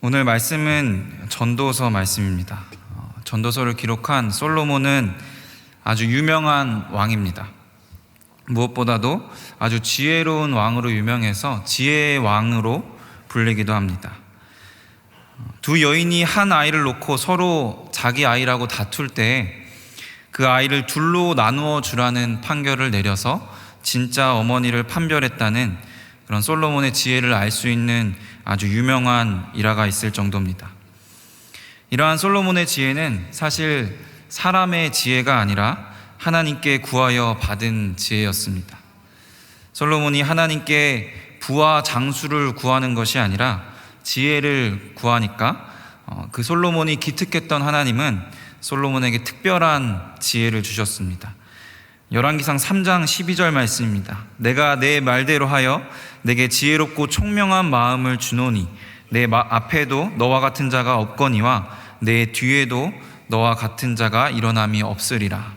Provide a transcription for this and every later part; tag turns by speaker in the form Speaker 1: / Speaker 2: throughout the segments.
Speaker 1: 오늘 말씀은 전도서 말씀입니다. 전도서를 기록한 솔로몬은 아주 유명한 왕입니다. 무엇보다도 아주 지혜로운 왕으로 유명해서 지혜의 왕으로 불리기도 합니다. 두 여인이 한 아이를 놓고 서로 자기 아이라고 다툴 때 그 아이를 둘로 나누어 주라는 판결을 내려서 진짜 어머니를 판별했다는 그런 솔로몬의 지혜를 알 수 있는 아주 유명한 일화가 있을 정도입니다. 이러한 솔로몬의 지혜는 사실 사람의 지혜가 아니라 하나님께 구하여 받은 지혜였습니다. 솔로몬이 하나님께 부와 장수를 구하는 것이 아니라 지혜를 구하니까 그 솔로몬이 기특했던 하나님은 솔로몬에게 특별한 지혜를 주셨습니다. 열왕기상 3장 12절 말씀입니다. 내가 내 말대로 하여 내게 지혜롭고 총명한 마음을 주노니 내 앞에도 너와 같은 자가 없거니와 내 뒤에도 너와 같은 자가 일어남이 없으리라.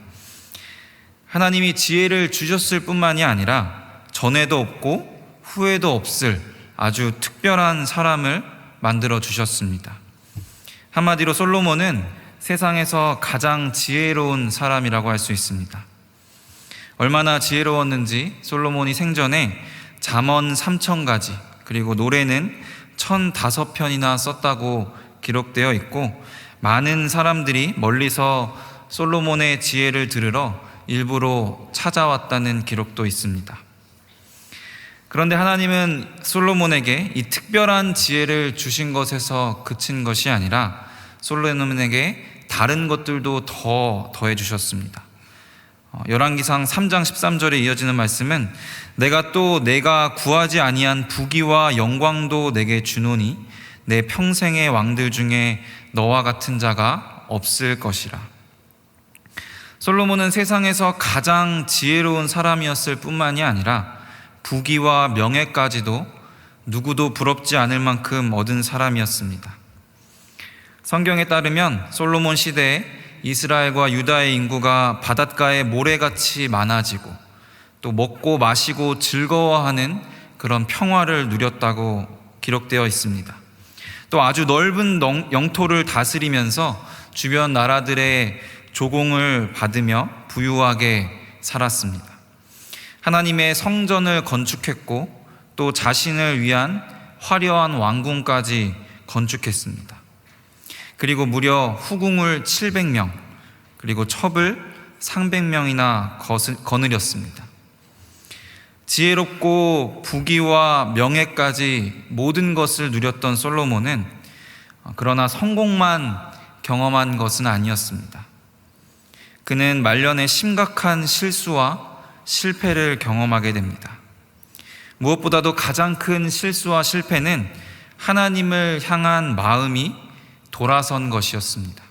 Speaker 1: 하나님이 지혜를 주셨을 뿐만이 아니라 전에도 없고 후에도 없을 아주 특별한 사람을 만들어 주셨습니다. 한마디로 솔로몬은 세상에서 가장 지혜로운 사람이라고 할 수 있습니다. 얼마나 지혜로웠는지 솔로몬이 생전에 잠언 3,000가지 그리고 노래는 1,005편이나 썼다고 기록되어 있고, 많은 사람들이 멀리서 솔로몬의 지혜를 들으러 일부러 찾아왔다는 기록도 있습니다. 그런데 하나님은 솔로몬에게 이 특별한 지혜를 주신 것에서 그친 것이 아니라 솔로몬에게 다른 것들도 더해 주셨습니다. 열왕기상 3장 13절에 이어지는 말씀은 내가 구하지 아니한 부귀와 영광도 내게 주노니 내 평생의 왕들 중에 너와 같은 자가 없을 것이라. 솔로몬은 세상에서 가장 지혜로운 사람이었을 뿐만이 아니라 부귀와 명예까지도 누구도 부럽지 않을 만큼 얻은 사람이었습니다. 성경에 따르면 솔로몬 시대에 이스라엘과 유다의 인구가 바닷가에 모래같이 많아지고 또 먹고 마시고 즐거워하는 그런 평화를 누렸다고 기록되어 있습니다. 또 아주 넓은 영토를 다스리면서 주변 나라들의 조공을 받으며 부유하게 살았습니다. 하나님의 성전을 건축했고 또 자신을 위한 화려한 왕궁까지 건축했습니다. 그리고 무려 후궁을 700명 그리고 첩을 300명이나 거느렸습니다. 지혜롭고 부귀와 명예까지 모든 것을 누렸던 솔로몬은 그러나 성공만 경험한 것은 아니었습니다. 그는 말년에 심각한 실수와 실패를 경험하게 됩니다. 무엇보다도 가장 큰 실수와 실패는 하나님을 향한 마음이 돌아선 것이었습니다.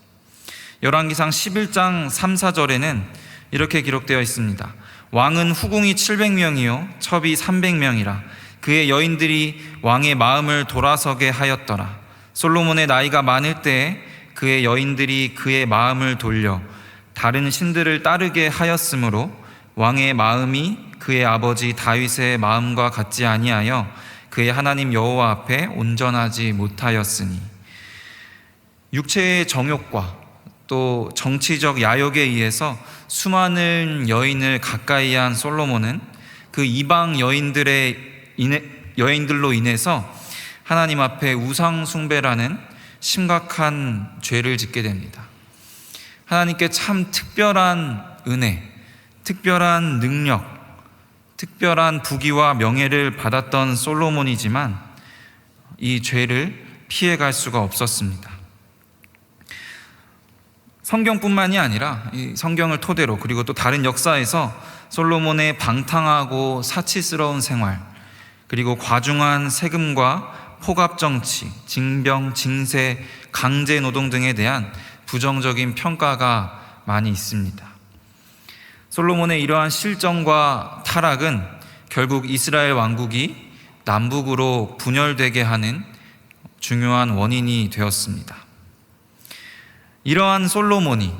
Speaker 1: 열왕기상 11장 3, 4절에는 이렇게 기록되어 있습니다. 왕은 후궁이 700명이요 첩이 300명이라 그의 여인들이 왕의 마음을 돌아서게 하였더라. 솔로몬의 나이가 많을 때에 그의 여인들이 그의 마음을 돌려 다른 신들을 따르게 하였으므로 왕의 마음이 그의 아버지 다윗의 마음과 같지 아니하여 그의 하나님 여호와 앞에 온전하지 못하였으니. 육체의 정욕과 또 정치적 야욕에 의해서 수많은 여인을 가까이 한 솔로몬은 그 이방 여인들로 인해서 하나님 앞에 우상 숭배라는 심각한 죄를 짓게 됩니다. 하나님께 참 특별한 은혜, 특별한 능력, 특별한 부귀와 명예를 받았던 솔로몬이지만 이 죄를 피해갈 수가 없었습니다. 성경뿐만이 아니라 이 성경을 토대로 그리고 또 다른 역사에서 솔로몬의 방탕하고 사치스러운 생활, 그리고 과중한 세금과 포갑정치, 징병, 징세, 강제노동 등에 대한 부정적인 평가가 많이 있습니다. 솔로몬의 이러한 실정과 타락은 결국 이스라엘 왕국이 남북으로 분열되게 하는 중요한 원인이 되었습니다. 이러한 솔로몬이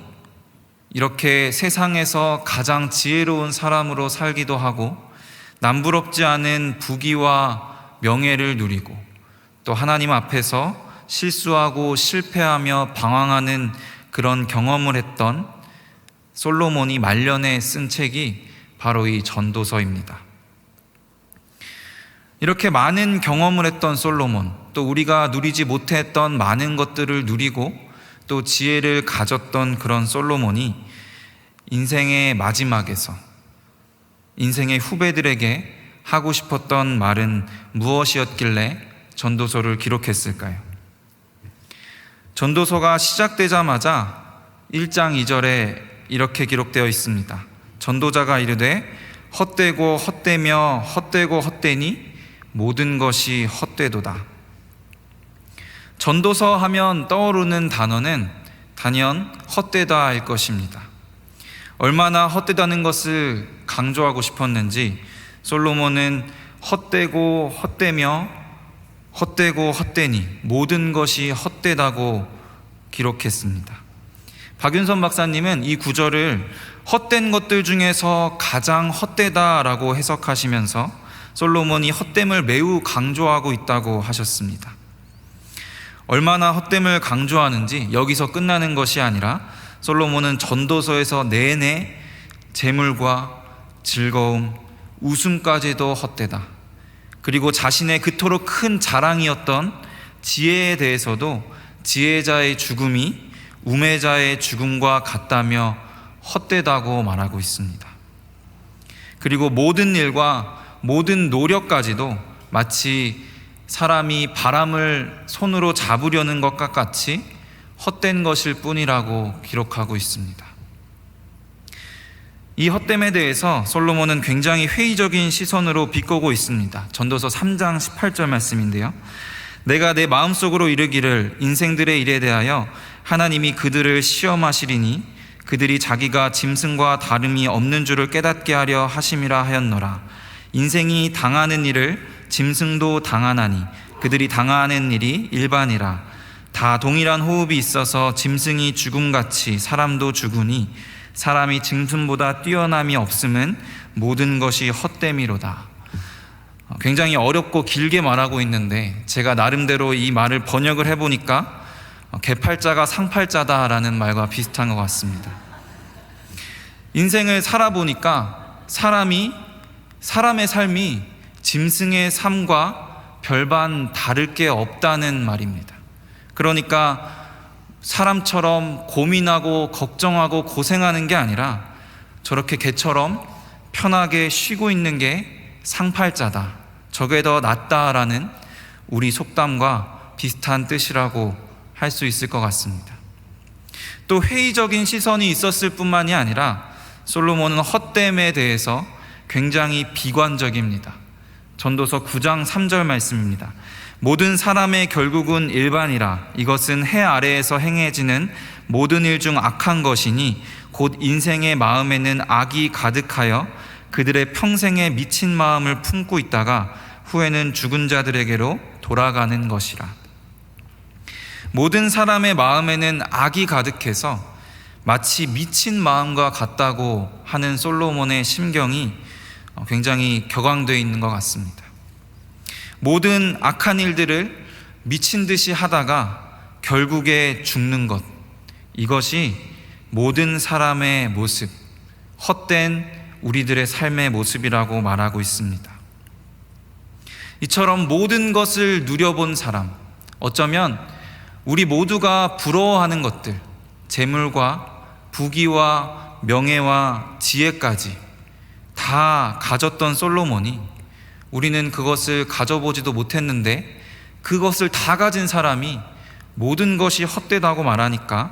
Speaker 1: 이렇게 세상에서 가장 지혜로운 사람으로 살기도 하고 남부럽지 않은 부귀와 명예를 누리고 또 하나님 앞에서 실수하고 실패하며 방황하는 그런 경험을 했던 솔로몬이 말년에 쓴 책이 바로 이 전도서입니다. 이렇게 많은 경험을 했던 솔로몬, 또 우리가 누리지 못했던 많은 것들을 누리고 또 지혜를 가졌던 그런 솔로몬이 인생의 마지막에서 인생의 후배들에게 하고 싶었던 말은 무엇이었길래 전도서를 기록했을까요? 전도서가 시작되자마자 1장 2절에 이렇게 기록되어 있습니다. 전도자가 이르되 헛되고 헛되며 헛되고 헛되니 모든 것이 헛되도다. 전도서 하면 떠오르는 단어는 단연 헛되다일 것입니다. 얼마나 헛되다는 것을 강조하고 싶었는지 솔로몬은 헛되고 헛되며 헛되고 헛되니 모든 것이 헛되다고 기록했습니다. 박윤선 박사님은 이 구절을 헛된 것들 중에서 가장 헛되다라고 해석하시면서 솔로몬이 헛됨을 매우 강조하고 있다고 하셨습니다. 얼마나 헛됨을 강조하는지 여기서 끝나는 것이 아니라 솔로몬은 전도서에서 내내 재물과 즐거움, 웃음까지도 헛되다. 그리고 자신의 그토록 큰 자랑이었던 지혜에 대해서도 지혜자의 죽음이 우매자의 죽음과 같다며 헛되다고 말하고 있습니다. 그리고 모든 일과 모든 노력까지도 마치 사람이 바람을 손으로 잡으려는 것과 같이 헛된 것일 뿐이라고 기록하고 있습니다. 이 헛됨에 대해서 솔로몬은 굉장히 회의적인 시선으로 비꼬고 있습니다. 전도서 3장 18절 말씀인데요. 내가 내 마음속으로 이르기를 인생들의 일에 대하여 하나님이 그들을 시험하시리니 그들이 자기가 짐승과 다름이 없는 줄을 깨닫게 하려 하심이라 하였노라. 인생이 당하는 일을 짐승도 당하나니 그들이 당하는 일이 일반이라. 다 동일한 호흡이 있어서 짐승이 죽음같이 사람도 죽으니 사람이 짐승보다 뛰어남이 없음은 모든 것이 헛됨이로다. 굉장히 어렵고 길게 말하고 있는데 제가 나름대로 이 말을 번역을 해보니까 개팔자가 상팔자다라는 말과 비슷한 것 같습니다. 인생을 살아보니까 사람의 삶이 짐승의 삶과 별반 다를 게 없다는 말입니다. 그러니까 사람처럼 고민하고 걱정하고 고생하는 게 아니라 저렇게 개처럼 편하게 쉬고 있는 게 상팔자다, 저게 더 낫다라는 우리 속담과 비슷한 뜻이라고 할 수 있을 것 같습니다. 또 회의적인 시선이 있었을 뿐만이 아니라 솔로몬은 헛됨에 대해서 굉장히 비관적입니다. 전도서 9장 3절 말씀입니다. 모든 사람의 결국은 일반이라. 이것은 해 아래에서 행해지는 모든 일 중 악한 것이니 곧 인생의 마음에는 악이 가득하여 그들의 평생에 미친 마음을 품고 있다가 후에는 죽은 자들에게로 돌아가는 것이라. 모든 사람의 마음에는 악이 가득해서 마치 미친 마음과 같다고 하는 솔로몬의 심경이 굉장히 격앙되어 있는 것 같습니다. 모든 악한 일들을 미친 듯이 하다가 결국에 죽는 것, 이것이 모든 사람의 모습, 헛된 우리들의 삶의 모습이라고 말하고 있습니다. 이처럼 모든 것을 누려본 사람, 어쩌면 우리 모두가 부러워하는 것들, 재물과 부귀와 명예와 지혜까지 다 가졌던 솔로몬이 우리는 그것을 가져보지도 못했는데 그것을 다 가진 사람이 모든 것이 헛되다고 말하니까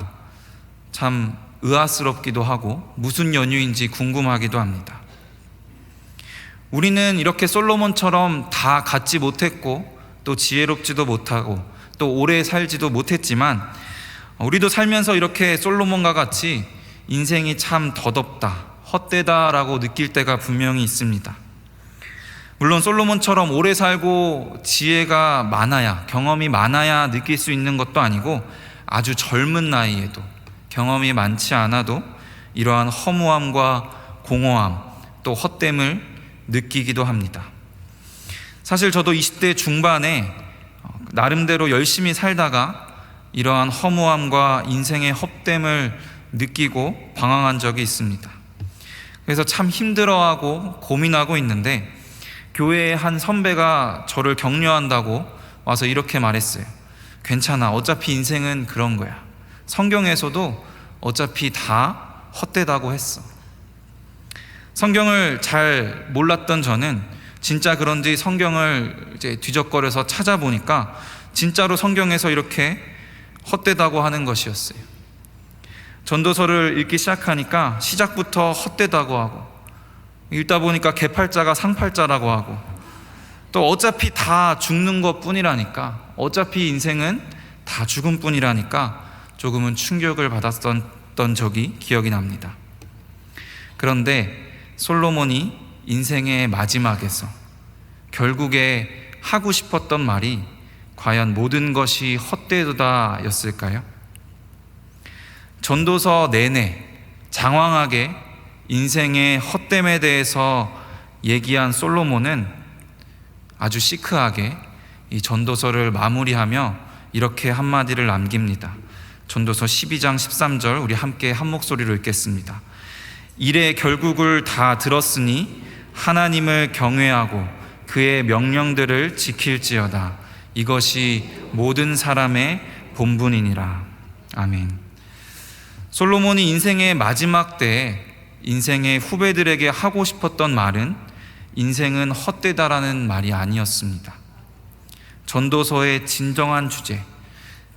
Speaker 1: 참 의아스럽기도 하고 무슨 연유인지 궁금하기도 합니다. 우리는 이렇게 솔로몬처럼 다 갖지 못했고 또 지혜롭지도 못하고 또 오래 살지도 못했지만 우리도 살면서 이렇게 솔로몬과 같이 인생이 참 더덥다, 헛되다라고 느낄 때가 분명히 있습니다. 물론 솔로몬처럼 오래 살고 지혜가 많아야, 경험이 많아야 느낄 수 있는 것도 아니고 아주 젊은 나이에도 경험이 많지 않아도 이러한 허무함과 공허함 또 헛됨을 느끼기도 합니다. 사실 저도 20대 중반에 나름대로 열심히 살다가 이러한 허무함과 인생의 헛됨을 느끼고 방황한 적이 있습니다. 그래서 참 힘들어하고 고민하고 있는데 교회의 한 선배가 저를 격려한다고 와서 이렇게 말했어요. 괜찮아, 어차피 인생은 그런 거야. 성경에서도 어차피 다 헛되다고 했어. 성경을 잘 몰랐던 저는 진짜 그런지 성경을 이제 뒤적거려서 찾아보니까 진짜로 성경에서 이렇게 헛되다고 하는 것이었어요. 전도서를 읽기 시작하니까 시작부터 헛되다고 하고, 읽다 보니까 개팔자가 상팔자라고 하고, 또 어차피 다 죽는 것 뿐이라니까, 어차피 인생은 다 죽음 뿐이라니까 조금은 충격을 받았던 적이 기억이 납니다. 그런데 솔로몬이 인생의 마지막에서 결국에 하고 싶었던 말이 과연 모든 것이 헛되도다 였을까요? 전도서 내내 장황하게 인생의 헛됨에 대해서 얘기한 솔로몬은 아주 시크하게 이 전도서를 마무리하며 이렇게 한마디를 남깁니다. 전도서 12장 13절 우리 함께 한 목소리로 읽겠습니다. 일의 결국을 다 들었으니 하나님을 경외하고 그의 명령들을 지킬지어다. 이것이 모든 사람의 본분이니라. 아멘. 솔로몬이 인생의 마지막 때에 인생의 후배들에게 하고 싶었던 말은 인생은 헛되다라는 말이 아니었습니다. 전도서의 진정한 주제,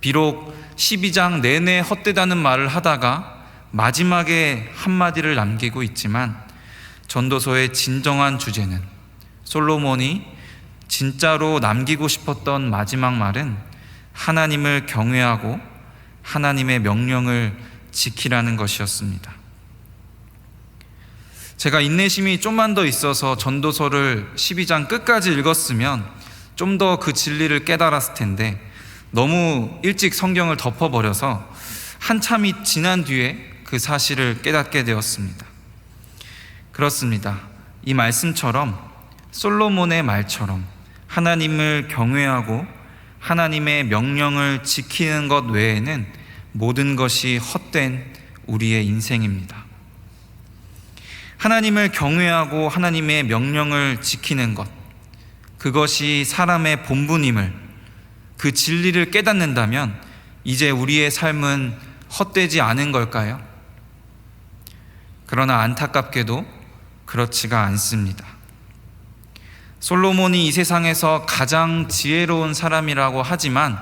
Speaker 1: 비록 12장 내내 헛되다는 말을 하다가 마지막에 한마디를 남기고 있지만 전도서의 진정한 주제는 솔로몬이 진짜로 남기고 싶었던 마지막 말은 하나님을 경외하고 하나님의 명령을 지키라는 것이었습니다. 제가 인내심이 좀만 더 있어서 전도서를 12장 끝까지 읽었으면 좀 더 그 진리를 깨달았을 텐데 너무 일찍 성경을 덮어버려서 한참이 지난 뒤에 그 사실을 깨닫게 되었습니다. 그렇습니다. 이 말씀처럼 솔로몬의 말처럼 하나님을 경외하고 하나님의 명령을 지키는 것 외에는 모든 것이 헛된 우리의 인생입니다. 하나님을 경외하고 하나님의 명령을 지키는 것, 그것이 사람의 본분임을, 그 진리를 깨닫는다면 이제 우리의 삶은 헛되지 않은 걸까요? 그러나 안타깝게도 그렇지가 않습니다. 솔로몬이 이 세상에서 가장 지혜로운 사람이라고 하지만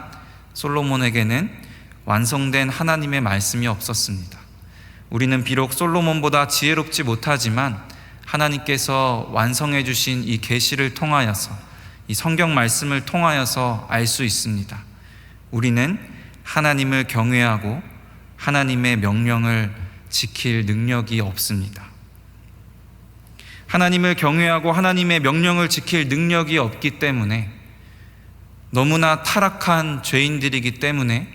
Speaker 1: 솔로몬에게는 완성된 하나님의 말씀이 없었습니다. 우리는 비록 솔로몬보다 지혜롭지 못하지만 하나님께서 완성해 주신 이 계시를 통하여서, 이 성경 말씀을 통하여서 알 수 있습니다. 우리는 하나님을 경외하고 하나님의 명령을 지킬 능력이 없습니다. 하나님을 경외하고 하나님의 명령을 지킬 능력이 없기 때문에, 너무나 타락한 죄인들이기 때문에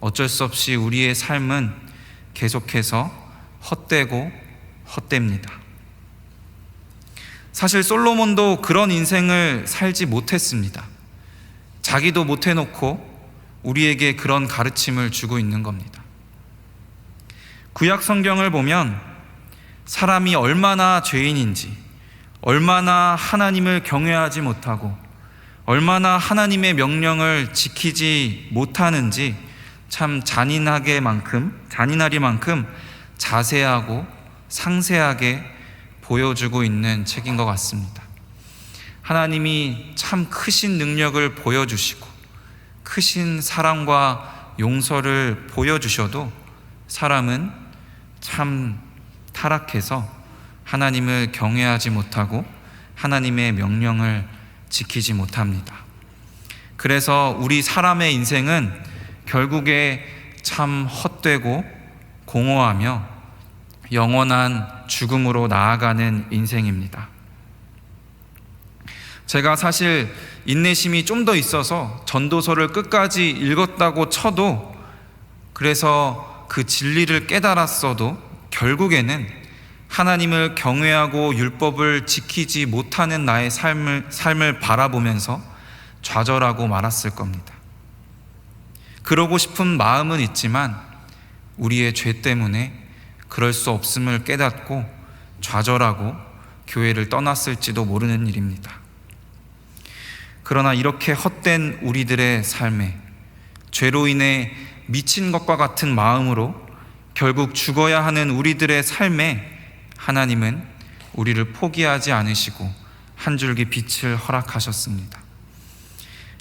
Speaker 1: 어쩔 수 없이 우리의 삶은 계속해서 헛되고 헛됩니다. 사실 솔로몬도 그런 인생을 살지 못했습니다. 자기도 못해놓고 우리에게 그런 가르침을 주고 있는 겁니다. 구약 성경을 보면 사람이 얼마나 죄인인지, 얼마나 하나님을 경외하지 못하고 얼마나 하나님의 명령을 지키지 못하는지 참 잔인하리만큼 자세하고 상세하게 보여주고 있는 책인 것 같습니다. 하나님이 참 크신 능력을 보여주시고 크신 사랑과 용서를 보여주셔도 사람은 참 타락해서 하나님을 경외하지 못하고 하나님의 명령을 지키지 못합니다. 그래서 우리 사람의 인생은 결국에 참 헛되고 공허하며 영원한 죽음으로 나아가는 인생입니다. 제가 사실 인내심이 좀 더 있어서 전도서를 끝까지 읽었다고 쳐도, 그래서 그 진리를 깨달았어도 결국에는 하나님을 경외하고 율법을 지키지 못하는 나의 삶을 바라보면서 좌절하고 말았을 겁니다. 그러고 싶은 마음은 있지만 우리의 죄 때문에 그럴 수 없음을 깨닫고 좌절하고 교회를 떠났을지도 모르는 일입니다. 그러나 이렇게 헛된 우리들의 삶에 죄로 인해 미친 것과 같은 마음으로 결국 죽어야 하는 우리들의 삶에 하나님은 우리를 포기하지 않으시고 한 줄기 빛을 허락하셨습니다.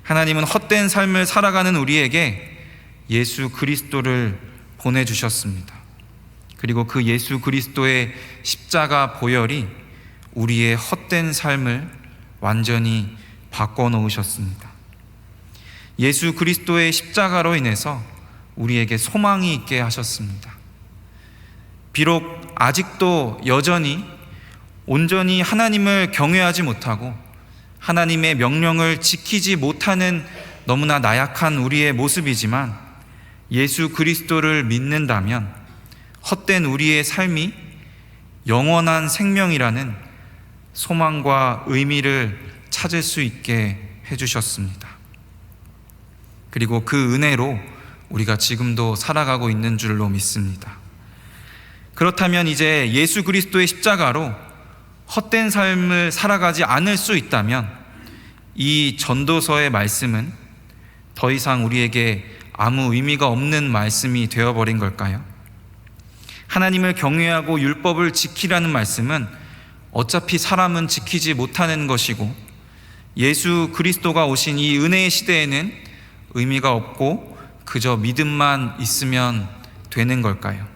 Speaker 1: 하나님은 헛된 삶을 살아가는 우리에게 예수 그리스도를 보내주셨습니다. 그리고 그 예수 그리스도의 십자가 보혈이 우리의 헛된 삶을 완전히 바꿔놓으셨습니다. 예수 그리스도의 십자가로 인해서 우리에게 소망이 있게 하셨습니다. 비록 아직도 여전히 온전히 하나님을 경외하지 못하고 하나님의 명령을 지키지 못하는 너무나 나약한 우리의 모습이지만 예수 그리스도를 믿는다면 헛된 우리의 삶이 영원한 생명이라는 소망과 의미를 찾을 수 있게 해주셨습니다. 그리고 그 은혜로 우리가 지금도 살아가고 있는 줄로 믿습니다. 그렇다면 이제 예수 그리스도의 십자가로 헛된 삶을 살아가지 않을 수 있다면 이 전도서의 말씀은 더 이상 우리에게 아무 의미가 없는 말씀이 되어버린 걸까요? 하나님을 경외하고 율법을 지키라는 말씀은 어차피 사람은 지키지 못하는 것이고 예수 그리스도가 오신 이 은혜의 시대에는 의미가 없고 그저 믿음만 있으면 되는 걸까요?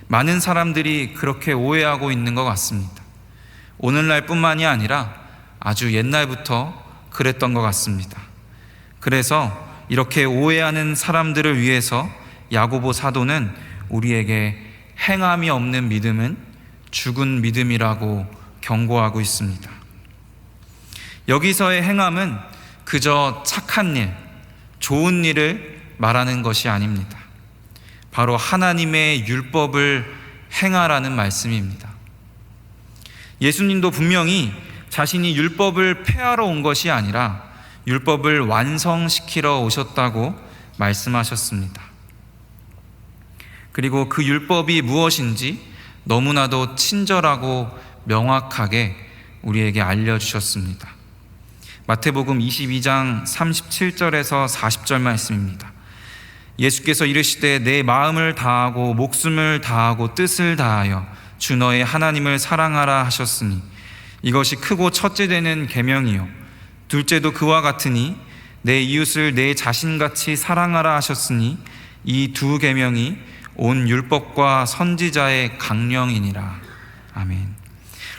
Speaker 1: 많은 사람들이 그렇게 오해하고 있는 것 같습니다. 오늘날뿐만이 아니라 아주 옛날부터 그랬던 것 같습니다. 그래서 이렇게 오해하는 사람들을 위해서 야고보 사도는 우리에게 행함이 없는 믿음은 죽은 믿음이라고 경고하고 있습니다. 여기서의 행함은 그저 착한 일, 좋은 일을 말하는 것이 아닙니다. 바로 하나님의 율법을 행하라는 말씀입니다. 예수님도 분명히 자신이 율법을 폐하러 온 것이 아니라 율법을 완성시키러 오셨다고 말씀하셨습니다. 그리고 그 율법이 무엇인지 너무나도 친절하고 명확하게 우리에게 알려주셨습니다. 마태복음 22장 37절에서 40절 말씀입니다. 예수께서 이르시되 내 마음을 다하고 목숨을 다하고 뜻을 다하여 주 너의 하나님을 사랑하라 하셨으니 이것이 크고 첫째 되는 계명이요 둘째도 그와 같으니 내 이웃을 내 자신같이 사랑하라 하셨으니 이 두 계명이 온 율법과 선지자의 강령이니라. 아멘.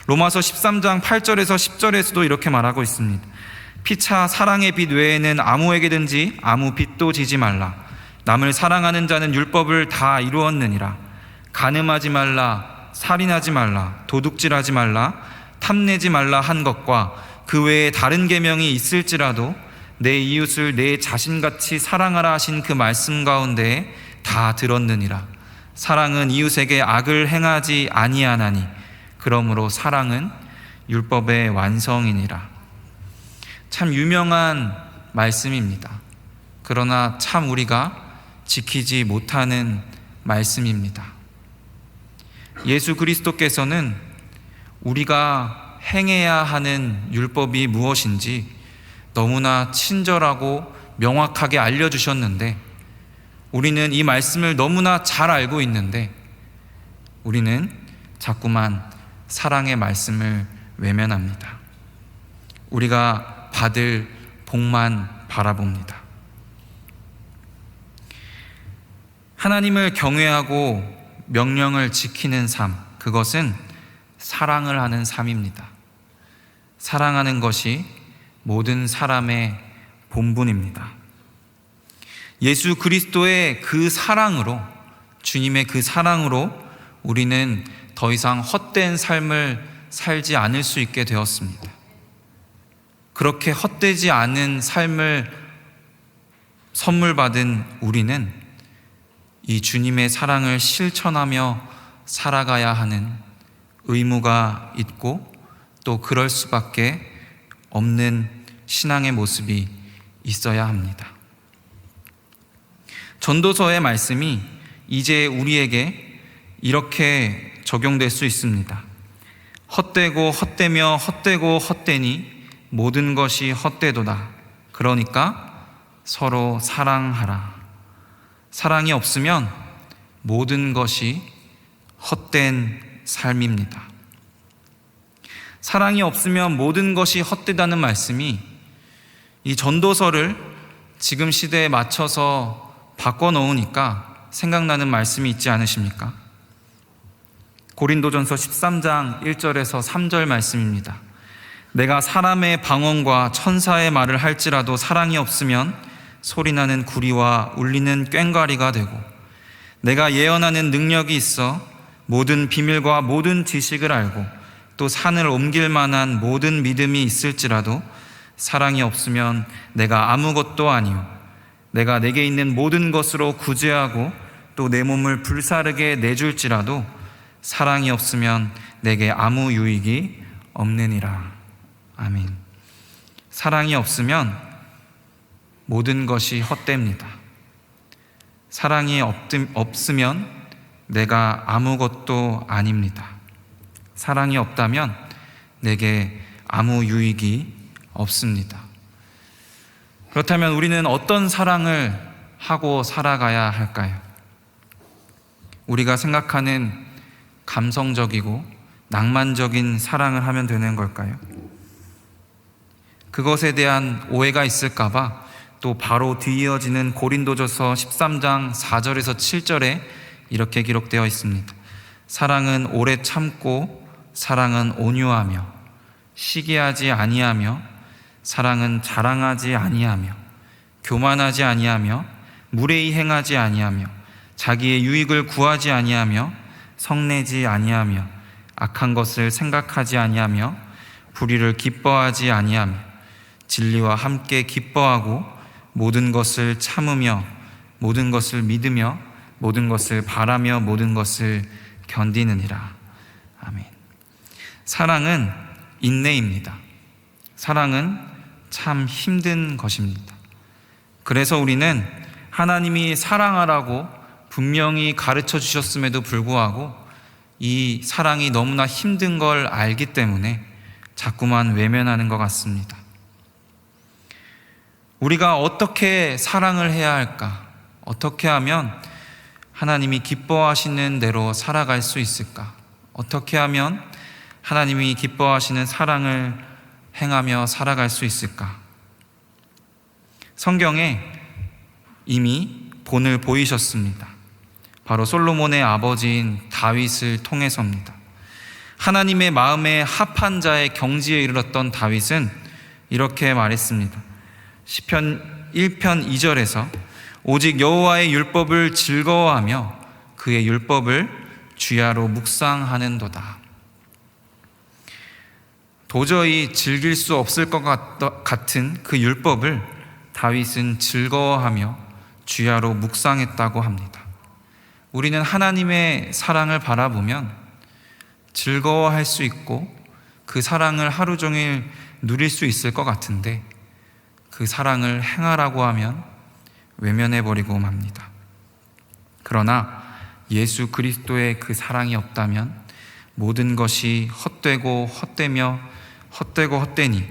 Speaker 1: 로마서 13장 8절에서 10절에서도 이렇게 말하고 있습니다. 피차 사랑의 빛 외에는 아무에게든지 아무 빛도 지지 말라. 남을 사랑하는 자는 율법을 다 이루었느니라. 간음하지 말라, 살인하지 말라, 도둑질하지 말라, 탐내지 말라 한 것과 그 외에 다른 계명이 있을지라도 내 이웃을 내 자신같이 사랑하라 하신 그 말씀 가운데 다 들었느니라. 사랑은 이웃에게 악을 행하지 아니하나니 그러므로 사랑은 율법의 완성이니라. 참 유명한 말씀입니다. 그러나 참 우리가 지키지 못하는 말씀입니다. 예수 그리스도께서는 우리가 행해야 하는 율법이 무엇인지 너무나 친절하고 명확하게 알려주셨는데 우리는 이 말씀을 너무나 잘 알고 있는데 우리는 자꾸만 사랑의 말씀을 외면합니다. 우리가 받을 복만 바라봅니다. 하나님을 경외하고 명령을 지키는 삶, 그것은 사랑을 하는 삶입니다. 사랑하는 것이 모든 사람의 본분입니다. 예수 그리스도의 그 사랑으로, 주님의 그 사랑으로 우리는 더 이상 헛된 삶을 살지 않을 수 있게 되었습니다. 그렇게 헛되지 않은 삶을 선물 받은 우리는 이 주님의 사랑을 실천하며 살아가야 하는 의무가 있고 또 그럴 수밖에 없는 신앙의 모습이 있어야 합니다. 전도서의 말씀이 이제 우리에게 이렇게 적용될 수 있습니다. 헛되고 헛되며 헛되고 헛되니 모든 것이 헛되도다. 그러니까 서로 사랑하라. 사랑이 없으면 모든 것이 헛된 삶입니다. 사랑이 없으면 모든 것이 헛되다는 말씀이 이 전도서를 지금 시대에 맞춰서 바꿔놓으니까 생각나는 말씀이 있지 않으십니까? 고린도전서 13장 1절에서 3절 말씀입니다. 내가 사람의 방언과 천사의 말을 할지라도 사랑이 없으면 소리나는 구리와 울리는 꽹과리가 되고, 내가 예언하는 능력이 있어 모든 비밀과 모든 지식을 알고 또 산을 옮길 만한 모든 믿음이 있을지라도 사랑이 없으면 내가 아무것도 아니요, 내가 내게 있는 모든 것으로 구제하고 또 내 몸을 불사르게 내줄지라도 사랑이 없으면 내게 아무 유익이 없느니라. 아멘. 사랑이 없으면 모든 것이 헛됩니다. 사랑이 없으면 내가 아무것도 아닙니다. 사랑이 없다면 내게 아무 유익이 없습니다. 그렇다면 우리는 어떤 사랑을 하고 살아가야 할까요? 우리가 생각하는 감성적이고 낭만적인 사랑을 하면 되는 걸까요? 그것에 대한 오해가 있을까봐 또 바로 뒤이어지는 고린도전서 13장 4절에서 7절에 이렇게 기록되어 있습니다. 사랑은 오래 참고, 사랑은 온유하며, 시기하지 아니하며, 사랑은 자랑하지 아니하며, 교만하지 아니하며, 무례히 행하지 아니하며, 자기의 유익을 구하지 아니하며, 성내지 아니하며, 악한 것을 생각하지 아니하며, 불의를 기뻐하지 아니하며, 진리와 함께 기뻐하고, 모든 것을 참으며, 모든 것을 믿으며, 모든 것을 바라며, 모든 것을 견디느니라. 아멘. 사랑은 인내입니다. 사랑은 참 힘든 것입니다. 그래서 우리는 하나님이 사랑하라고 분명히 가르쳐 주셨음에도 불구하고 이 사랑이 너무나 힘든 걸 알기 때문에 자꾸만 외면하는 것 같습니다. 우리가 어떻게 사랑을 해야 할까? 어떻게 하면 하나님이 기뻐하시는 대로 살아갈 수 있을까? 어떻게 하면 하나님이 기뻐하시는 사랑을 행하며 살아갈 수 있을까? 성경에 이미 본을 보이셨습니다. 바로 솔로몬의 아버지인 다윗을 통해서입니다. 하나님의 마음에 합한 자의 경지에 이르렀던 다윗은 이렇게 말했습니다. 시편 1편 2절에서 오직 여호와의 율법을 즐거워하며 그의 율법을 주야로 묵상하는도다. 도저히 즐길 수 없을 것 같은 그 율법을 다윗은 즐거워하며 주야로 묵상했다고 합니다. 우리는 하나님의 사랑을 바라보면 즐거워할 수 있고 그 사랑을 하루 종일 누릴 수 있을 것 같은데 그 사랑을 행하라고 하면 외면해버리고 맙니다. 그러나 예수 그리스도의 그 사랑이 없다면 모든 것이 헛되고 헛되며 헛되고 헛되니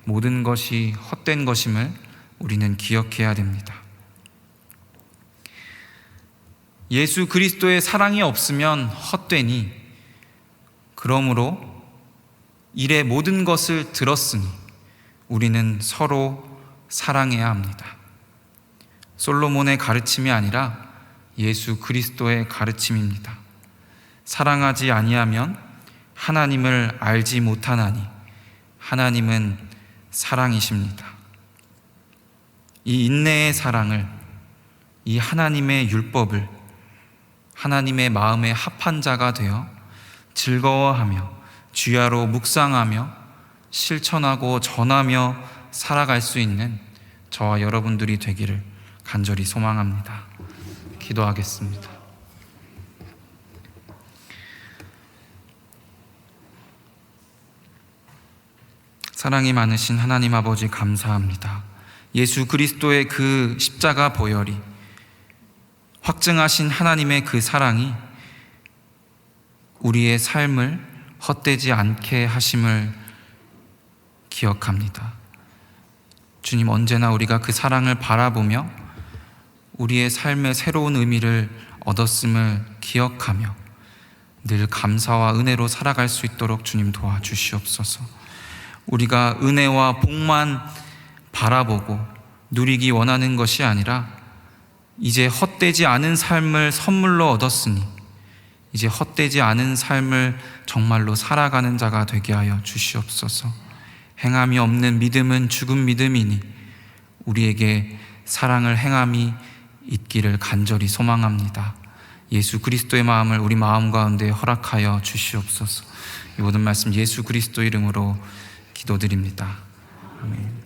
Speaker 1: 모든 것이 헛된 것임을 우리는 기억해야 됩니다. 예수 그리스도의 사랑이 없으면 헛되니 그러므로 일의 모든 것을 들었으니 우리는 서로 사랑해야 합니다. 솔로몬의 가르침이 아니라 예수 그리스도의 가르침입니다. 사랑하지 아니하면 하나님을 알지 못하나니 하나님은 사랑이십니다. 이 인내의 사랑을, 이 하나님의 율법을 하나님의 마음에 합한 자가 되어 즐거워하며 주야로 묵상하며 실천하고 전하며 살아갈 수 있는 저와 여러분들이 되기를 간절히 소망합니다. 기도하겠습니다. 사랑이 많으신 하나님 아버지 감사합니다. 예수 그리스도의 그 십자가 보혈이 확증하신 하나님의 그 사랑이 우리의 삶을 헛되지 않게 하심을 기억합니다. 주님, 언제나 우리가 그 사랑을 바라보며 우리의 삶의 새로운 의미를 얻었음을 기억하며 늘 감사와 은혜로 살아갈 수 있도록 주님 도와주시옵소서. 우리가 은혜와 복만 바라보고 누리기 원하는 것이 아니라 이제 헛되지 않은 삶을 선물로 얻었으니 이제 헛되지 않은 삶을 정말로 살아가는 자가 되게 하여 주시옵소서. 행함이 없는 믿음은 죽은 믿음이니 우리에게 사랑을 행함이 있기를 간절히 소망합니다. 예수 그리스도의 마음을 우리 마음 가운데 허락하여 주시옵소서. 이 모든 말씀 예수 그리스도 이름으로 기도드립니다. 아멘.